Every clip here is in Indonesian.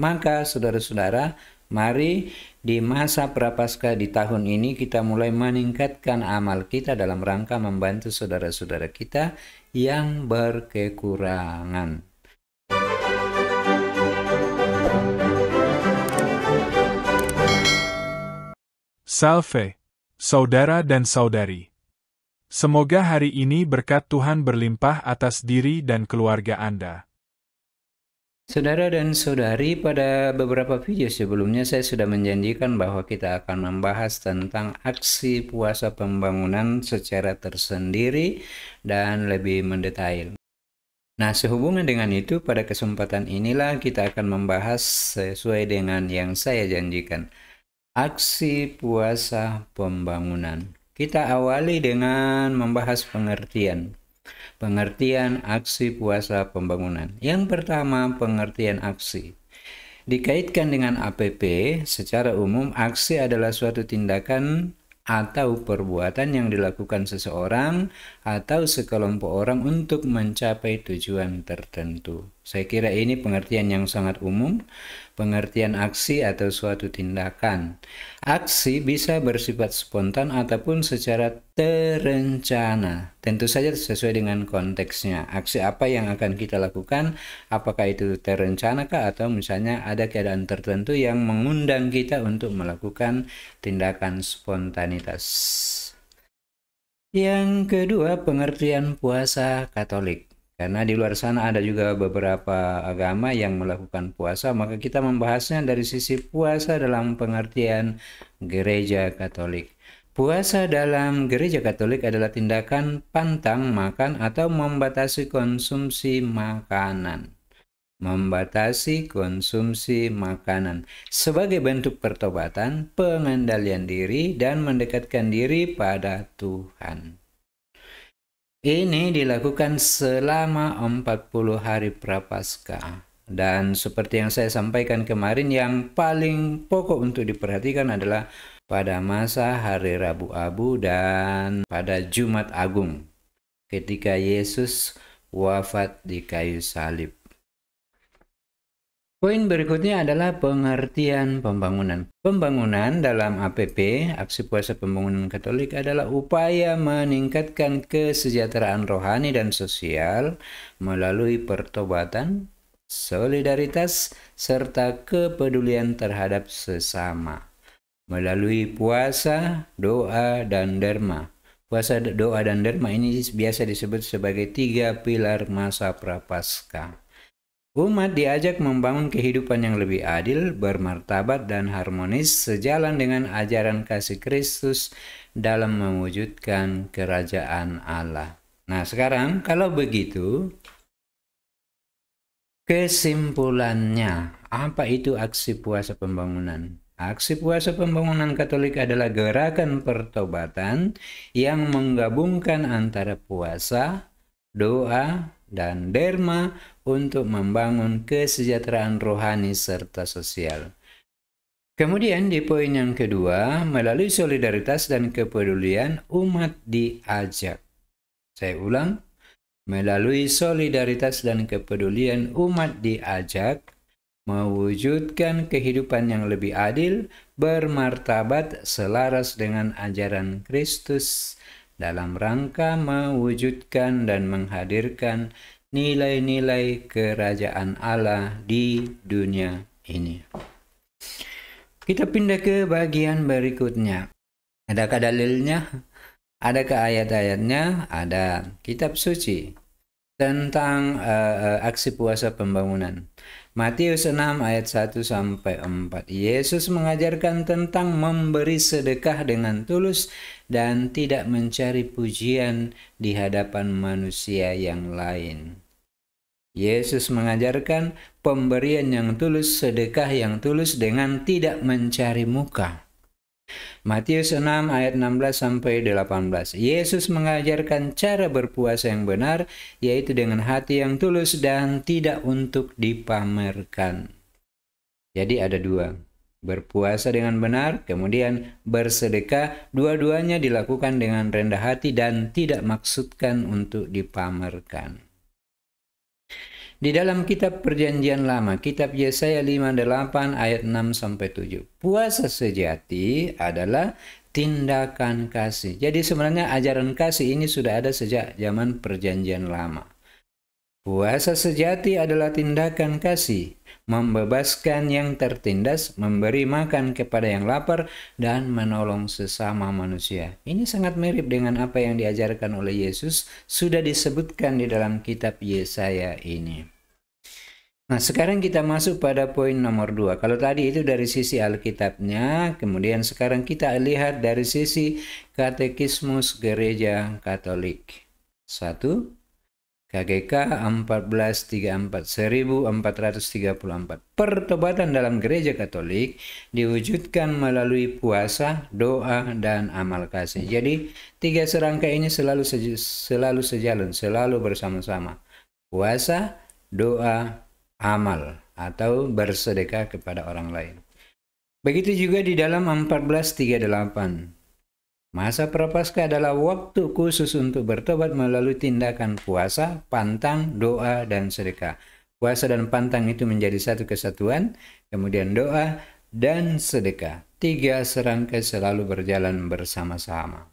Maka saudara-saudara, mari di masa Prapaskah di tahun ini kita mulai meningkatkan amal kita dalam rangka membantu saudara-saudara kita yang berkekurangan. Salve, saudara dan saudari. Semoga hari ini berkat Tuhan berlimpah atas diri dan keluarga Anda. Saudara dan saudari, pada beberapa video sebelumnya saya sudah menjanjikan bahwa kita akan membahas tentang aksi puasa pembangunan secara tersendiri dan lebih mendetail. Nah, sehubungan dengan itu, pada kesempatan inilah kita akan membahas sesuai dengan yang saya janjikan. Aksi puasa pembangunan. Kita awali dengan membahas pengertian aksi puasa pembangunan. Yang pertama, pengertian aksi. Dikaitkan dengan APP, secara umum aksi adalah suatu tindakan atau perbuatan yang dilakukan seseorang atau sekelompok orang untuk mencapai tujuan tertentu. Saya kira ini pengertian yang sangat umum, pengertian aksi atau suatu tindakan. Aksi bisa bersifat spontan ataupun secara terencana. Tentu saja sesuai dengan konteksnya. Aksi apa yang akan kita lakukan, apakah itu terencana kah atau misalnya ada keadaan tertentu yang mengundang kita untuk melakukan tindakan spontanitas. Yang kedua, pengertian puasa Katolik. Karena di luar sana ada juga beberapa agama yang melakukan puasa, maka kita membahasnya dari sisi puasa dalam pengertian Gereja Katolik. Puasa dalam Gereja Katolik adalah tindakan pantang makan atau membatasi konsumsi makanan. Sebagai bentuk pertobatan, pengendalian diri, dan mendekatkan diri pada Tuhan. Ini dilakukan selama 40 hari Prapaskah. Dan seperti yang saya sampaikan kemarin, yang paling pokok untuk diperhatikan adalah pada masa Hari Rabu Abu dan pada Jumat Agung, ketika Yesus wafat di kayu salib. Poin berikutnya adalah pengertian pembangunan. Pembangunan dalam APP, aksi puasa pembangunan Katolik, adalah upaya meningkatkan kesejahteraan rohani dan sosial melalui pertobatan, solidaritas, serta kepedulian terhadap sesama. Melalui puasa, doa, dan derma. Puasa, doa, dan derma ini biasa disebut sebagai 3 pilar masa Prapaskah. Umat diajak membangun kehidupan yang lebih adil, bermartabat, dan harmonis sejalan dengan ajaran kasih Kristus dalam mewujudkan kerajaan Allah. Nah, sekarang kalau begitu, kesimpulannya, apa itu aksi puasa pembangunan? Aksi puasa pembangunan Katolik adalah gerakan pertobatan yang menggabungkan antara puasa, doa, dan derma untuk membangun kesejahteraan rohani serta sosial. Kemudian di poin yang kedua, melalui solidaritas dan kepedulian, umat diajak. Saya ulang, melalui solidaritas dan kepedulian, umat diajak mewujudkan kehidupan yang lebih adil, bermartabat, selaras dengan ajaran Kristus, dalam rangka mewujudkan dan menghadirkan nilai-nilai kerajaan Allah di dunia ini. Kita pindah ke bagian berikutnya. Adakah dalilnya? Adakah ayat-ayatnya? Ada kitab suci tentang aksi puasa pembangunan. Matius 6 ayat 1-4. Yesus mengajarkan tentang memberi sedekah dengan tulus dan tidak mencari pujian di hadapan manusia yang lain. Yesus mengajarkan pemberian yang tulus, sedekah yang tulus dengan tidak mencari muka. Matius 6 ayat 16-18. Yesus mengajarkan cara berpuasa yang benar, yaitu dengan hati yang tulus dan tidak untuk dipamerkan. Jadi ada dua, berpuasa dengan benar, kemudian bersedekah. Dua-duanya dilakukan dengan rendah hati dan tidak maksudkan untuk dipamerkan. Di dalam kitab Perjanjian Lama, kitab Yesaya 58 ayat 6-7. Puasa sejati adalah tindakan kasih. Jadi sebenarnya ajaran kasih ini sudah ada sejak zaman Perjanjian Lama. Puasa sejati adalah tindakan kasih, membebaskan yang tertindas, memberi makan kepada yang lapar, dan menolong sesama manusia. Ini sangat mirip dengan apa yang diajarkan oleh Yesus, sudah disebutkan di dalam kitab Yesaya ini. Nah, sekarang kita masuk pada poin nomor 2. Kalau tadi itu dari sisi Alkitabnya, kemudian sekarang kita lihat dari sisi Katekismus Gereja Katolik. 1. KGK 1434 Pertobatan dalam Gereja Katolik diwujudkan melalui puasa, doa, dan amal kasih. Jadi 3 serangkai ini selalu sejalan, selalu bersama-sama. Puasa, doa, amal, atau bersedekah kepada orang lain. Begitu juga di dalam 1438. Masa Prapaskah adalah waktu khusus untuk bertobat melalui tindakan puasa, pantang, doa, dan sedekah. Puasa dan pantang itu menjadi satu kesatuan, kemudian doa dan sedekah. 3 serangkai selalu berjalan bersama-sama.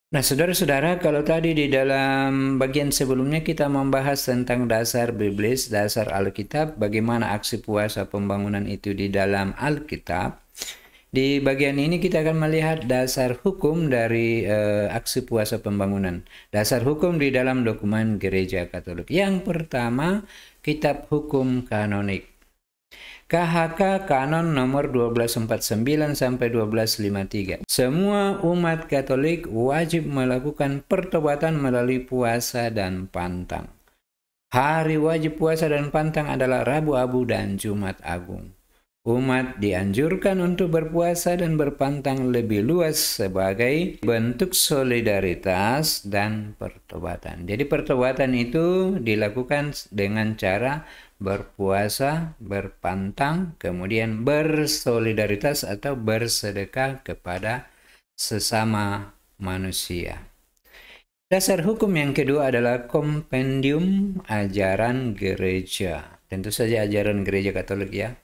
Nah, saudara-saudara, kalau tadi di dalam bagian sebelumnya kita membahas tentang dasar biblis, dasar Alkitab, bagaimana aksi puasa pembangunan itu di dalam Alkitab. Di bagian ini kita akan melihat dasar hukum dari aksi puasa pembangunan. Dasar hukum di dalam dokumen Gereja Katolik. Yang pertama, Kitab Hukum Kanonik. KHK Kanon nomor 1249 sampai 1253. Semua umat Katolik wajib melakukan pertobatan melalui puasa dan pantang. Hari wajib puasa dan pantang adalah Rabu Abu dan Jumat Agung. Umat dianjurkan untuk berpuasa dan berpantang lebih luas sebagai bentuk solidaritas dan pertobatan. Jadi pertobatan itu dilakukan dengan cara berpuasa, berpantang, kemudian bersolidaritas atau bersedekah kepada sesama manusia. Dasar hukum yang kedua adalah kompendium ajaran gereja. Tentu saja ajaran gereja Katolik ya.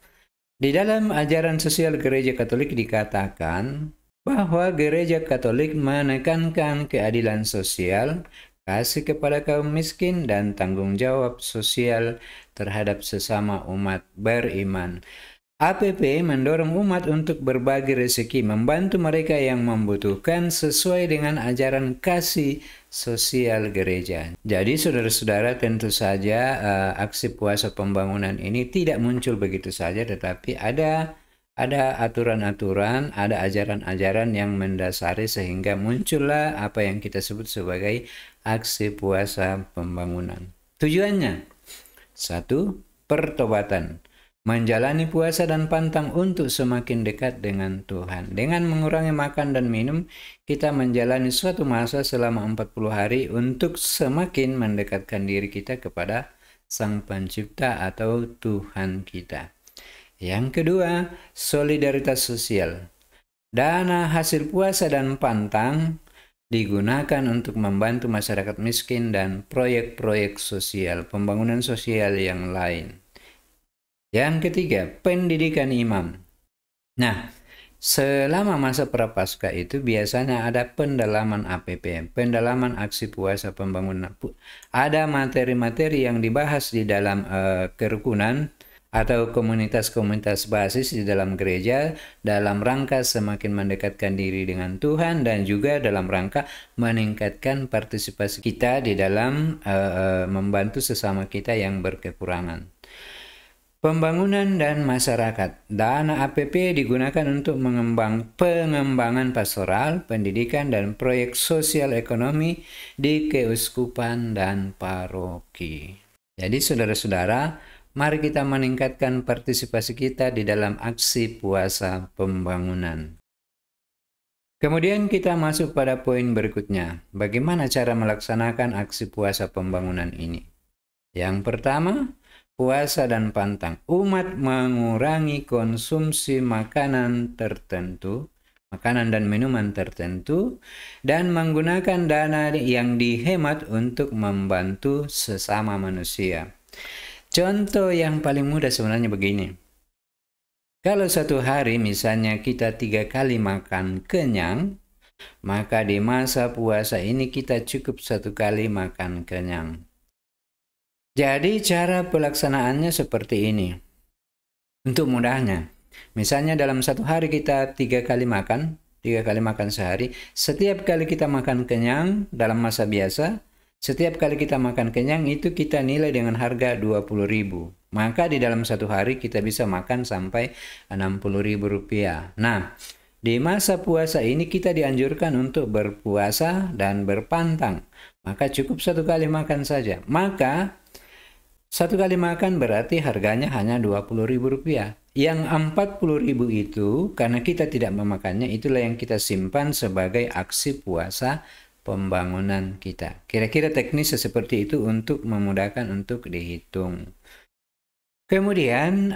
Di dalam ajaran sosial Gereja Katolik dikatakan bahwa Gereja Katolik menekankan keadilan sosial, kasih kepada kaum miskin, dan tanggung jawab sosial terhadap sesama umat beriman. APP mendorong umat untuk berbagi rezeki, membantu mereka yang membutuhkan sesuai dengan ajaran kasih sosial gereja. Jadi saudara-saudara, tentu saja aksi puasa pembangunan ini tidak muncul begitu saja, tetapi ada aturan-aturan, ada ajaran-ajaran yang mendasari sehingga muncullah apa yang kita sebut sebagai aksi puasa pembangunan. Tujuannya, 1. Pertobatan. Menjalani puasa dan pantang untuk semakin dekat dengan Tuhan. Dengan mengurangi makan dan minum, kita menjalani suatu masa selama 40 hari untuk semakin mendekatkan diri kita kepada Sang Pencipta atau Tuhan kita. Yang kedua, solidaritas sosial. Dana hasil puasa dan pantang digunakan untuk membantu masyarakat miskin dan proyek-proyek sosial, pembangunan sosial yang lain. Yang ketiga, pendidikan imam. Nah, selama masa Prapaskah itu biasanya ada pendalaman APP, pendalaman aksi puasa pembangunan. Ada materi-materi yang dibahas di dalam kerukunan atau komunitas-komunitas basis di dalam gereja dalam rangka semakin mendekatkan diri dengan Tuhan dan juga dalam rangka meningkatkan partisipasi kita di dalam membantu sesama kita yang berkekurangan. Pembangunan dan masyarakat. Dana APP digunakan untuk pengembangan pastoral, pendidikan, dan proyek sosial ekonomi di keuskupan dan paroki. Jadi saudara-saudara, mari kita meningkatkan partisipasi kita di dalam aksi puasa pembangunan. Kemudian kita masuk pada poin berikutnya. Bagaimana cara melaksanakan aksi puasa pembangunan ini? Yang pertama, puasa dan pantang. Umat mengurangi konsumsi makanan tertentu, makanan dan minuman tertentu, dan menggunakan dana yang dihemat untuk membantu sesama manusia. Contoh yang paling mudah sebenarnya begini. Kalau satu hari misalnya kita 3 kali makan kenyang, maka di masa puasa ini kita cukup 1 kali makan kenyang. Jadi cara pelaksanaannya seperti ini. Untuk mudahnya, misalnya dalam satu hari kita 3 kali makan sehari. Setiap kali kita makan kenyang dalam masa biasa, setiap kali kita makan kenyang itu kita nilai dengan harga 20.000. Maka di dalam satu hari kita bisa makan sampai 60.000 rupiah. Nah, di masa puasa ini kita dianjurkan untuk berpuasa dan berpantang. Maka cukup 1 kali makan saja. Maka 1 kali makan berarti harganya hanya 20.000 rupiah. Yang 40.000 itu karena kita tidak memakannya, itulah yang kita simpan sebagai aksi puasa pembangunan kita. Kira-kira teknisnya seperti itu untuk memudahkan untuk dihitung. Kemudian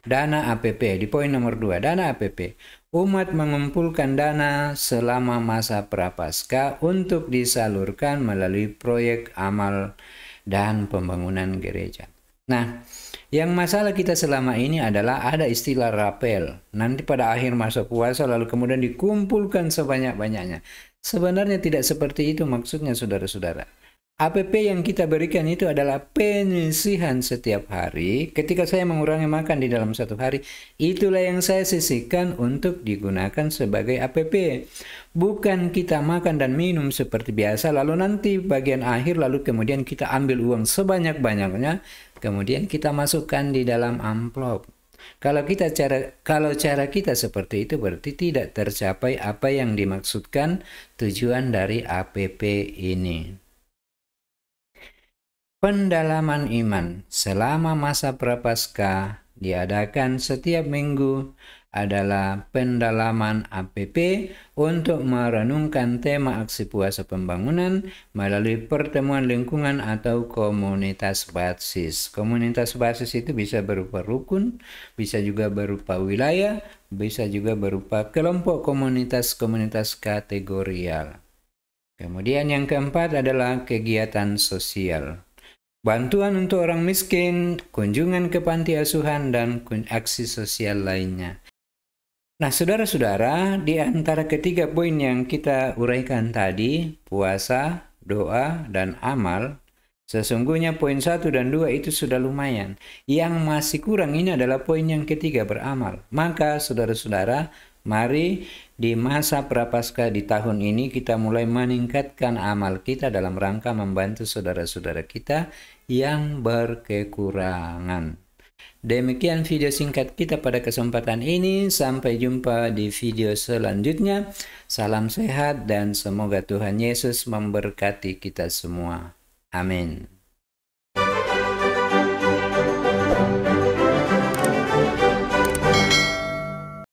dana APP di poin nomor 2, dana APP. Umat mengumpulkan dana selama masa Prapaskah untuk disalurkan melalui proyek amal dan pembangunan gereja. Nah, yang masalah kita selama ini adalah ada istilah rapel. Nanti pada akhir masa puasa lalu kemudian dikumpulkan sebanyak-banyaknya. Sebenarnya tidak seperti itu maksudnya saudara-saudara. APP yang kita berikan itu adalah penyisihan setiap hari. Ketika saya mengurangi makan di dalam satu hari, itulah yang saya sisihkan untuk digunakan sebagai APP. Bukan kita makan dan minum seperti biasa, lalu nanti bagian akhir, lalu kemudian kita ambil uang sebanyak-banyaknya, kemudian kita masukkan di dalam amplop. Kalau cara kita seperti itu berarti tidak tercapai apa yang dimaksudkan tujuan dari APP ini. Pendalaman iman selama masa Prapaskah diadakan setiap minggu adalah pendalaman APP untuk merenungkan tema aksi puasa pembangunan melalui pertemuan lingkungan atau komunitas basis. Komunitas basis itu bisa berupa rukun, bisa juga berupa wilayah, bisa juga berupa kelompok komunitas-komunitas kategorial. Kemudian yang keempat adalah kegiatan sosial. Bantuan untuk orang miskin, kunjungan ke panti asuhan, dan aksi sosial lainnya. Nah, saudara-saudara, di antara ketiga poin yang kita uraikan tadi, puasa, doa, dan amal, sesungguhnya poin 1 dan 2 itu sudah lumayan. Yang masih kurang ini adalah poin yang ketiga, beramal. Maka, saudara-saudara, mari di masa Prapaskah di tahun ini kita mulai meningkatkan amal kita dalam rangka membantu saudara-saudara kita yang berkekurangan. Demikian video singkat kita pada kesempatan ini. Sampai jumpa di video selanjutnya. Salam sehat dan semoga Tuhan Yesus memberkati kita semua. Amin.